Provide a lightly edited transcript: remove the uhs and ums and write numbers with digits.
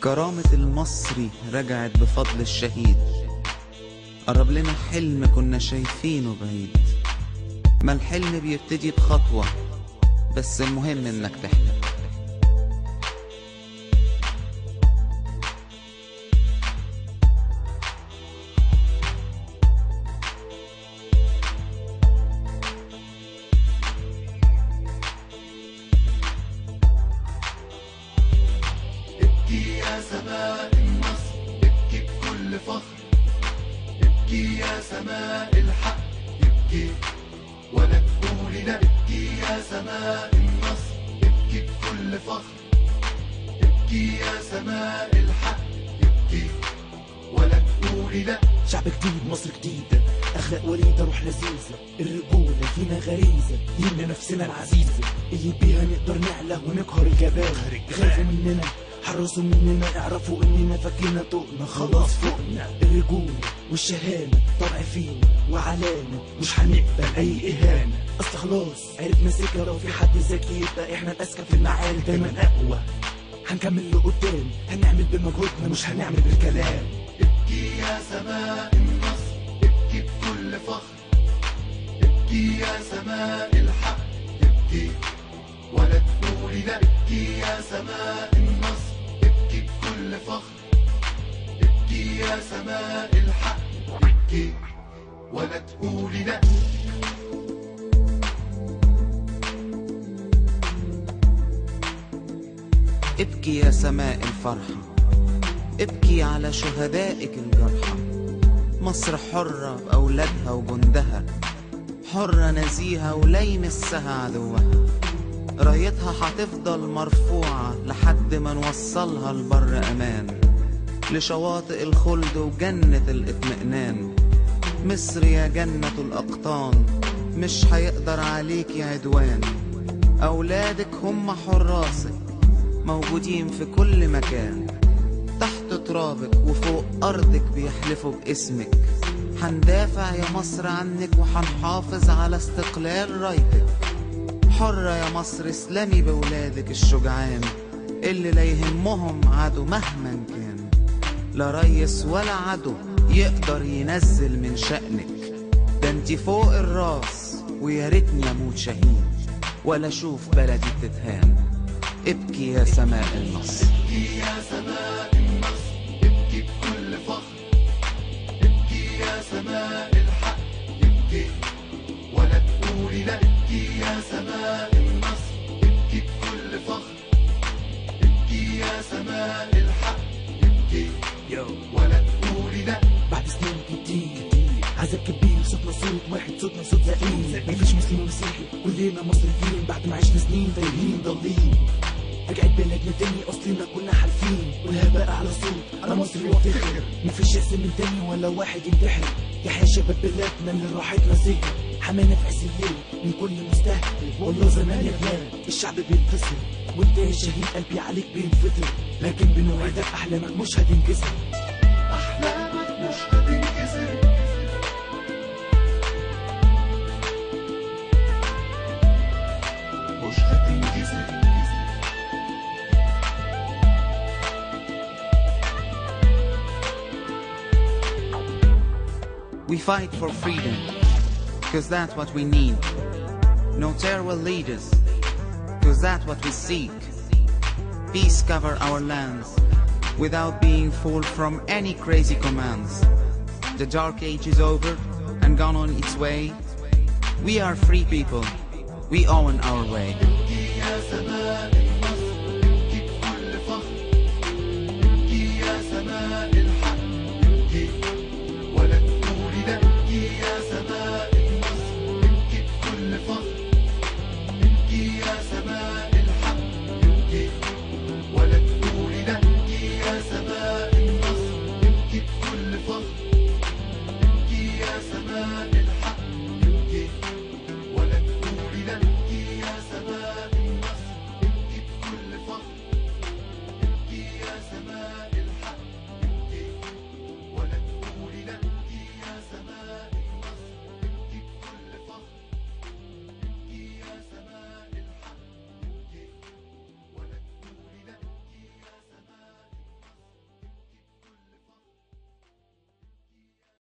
كرامة المصري رجعت بفضل الشهيد. قرب لنا حلم كنا شايفينه بعيد. ما الحلم بيبتدي بخطوة، بس المهم انك تحلم. ابكي يا سماء النصر، ابكي بكل فخر. ابكي يا سماء الحق، ابكي ولا تقولي لا. ابكي يا سماء النصر، ابكي بكل فخر. ابكي يا سماء الحق، ابكي ولا تقولي لا. شعب جديد، مصر جديدة، أخلاق وليدة، روح لذيذة، الرجولة فينا غريزة، دينا نفسنا العزيزة اللي بيها نقدر نعلى ونقهر الجبال. خافوا مننا، حرصوا مننا، اعرفوا اننا فكينا طوقنا، خلاص فوقنا. الرجولة والشهامة طبع فينا وعلامة، مش هنقبل أي إهانة. أصل خلاص عرفنا سكة، لو في حد ذكي يبقى إحنا الأذكى في المعارك، دايما أقوى. هنكمل لقدام، هنعمل بمجهودنا مش هنعمل بالكلام. ابكي يا سماء النصر، ابكي بكل فخر. ابكي يا سماء الحق، ابكي ولا تقولي لا. ابكي يا سماء النصر، ابكي بكل فخر. ابكي يا سماء الحق، ابكي ولا تقولي لا. ابكي يا سماء الفرحة، ابكي على شهدائك الجرحى. مصر حرة بأولادها وجندها، حرة نزيهة ولا يمسها عدوها. رايتها هتفضل مرفوعة لحد ما نوصلها لبر أمان، لشواطئ الخلد وجنة الاطمئنان. مصر يا جنة الأقطان، مش هيقدر عليك عدوان. أولادك هم حراسك، موجودين في كل مكان. تحت ترابك وفوق أرضك بيحلفوا باسمك. هندافع يا مصر عنك، وهنحافظ على استقلال رايتك. حرة يا مصر، اسلمي بولادك الشجعان، اللي لا يهمهم عدو مهما كان. لا ريس ولا عدو يقدر ينزل من شأنك. ده انتي فوق الراس، ويا ريتني اموت شهيد ولا اشوف بلدي بتتهان. ابكي يا سماء النصر، ابكي يا سماء النصر، ابكي بكل فخر. ابكي يا سماء الحق، ابكي ولا تقولي لا. ابكي يا سماء النصر، ابكي بكل فخر. ابكي يا سماء الحق، ابكي ولا تقولي لا. بعد سنين كتير عذاب كبير، صوتنا صوت واحد، صوتنا صوت زقين. مفيش مسلم ومسيحي، كلنا مصريين. بعد ما عشنا سنين تايهين ضالين، رجعت بلدنا تاني، اصلنا كنا حالفين. قولها بقى على صوت، انا مصري وافتخر. مفيش يأس من تاني ولا واحد ينتحر. يحيى شباب بلادنا اللي راحتنا سجن، حمانا في عز الليل من كل مستهتر. والله زمان يا بلاد الشعب بينتصر، وانت يا شهيد قلبي عليك بينفطر. لكن بنوعدك احلامك مش هتنكسر، احلامك مش هتنكسر. مش هتنكسر. we fight for freedom, cause that's what we need. No terror will lead us, cause that's what we seek. Peace cover our lands, without being fooled from any crazy commands. The dark age is over and gone on its way. We are free people, we own our way. ابكي يا سماء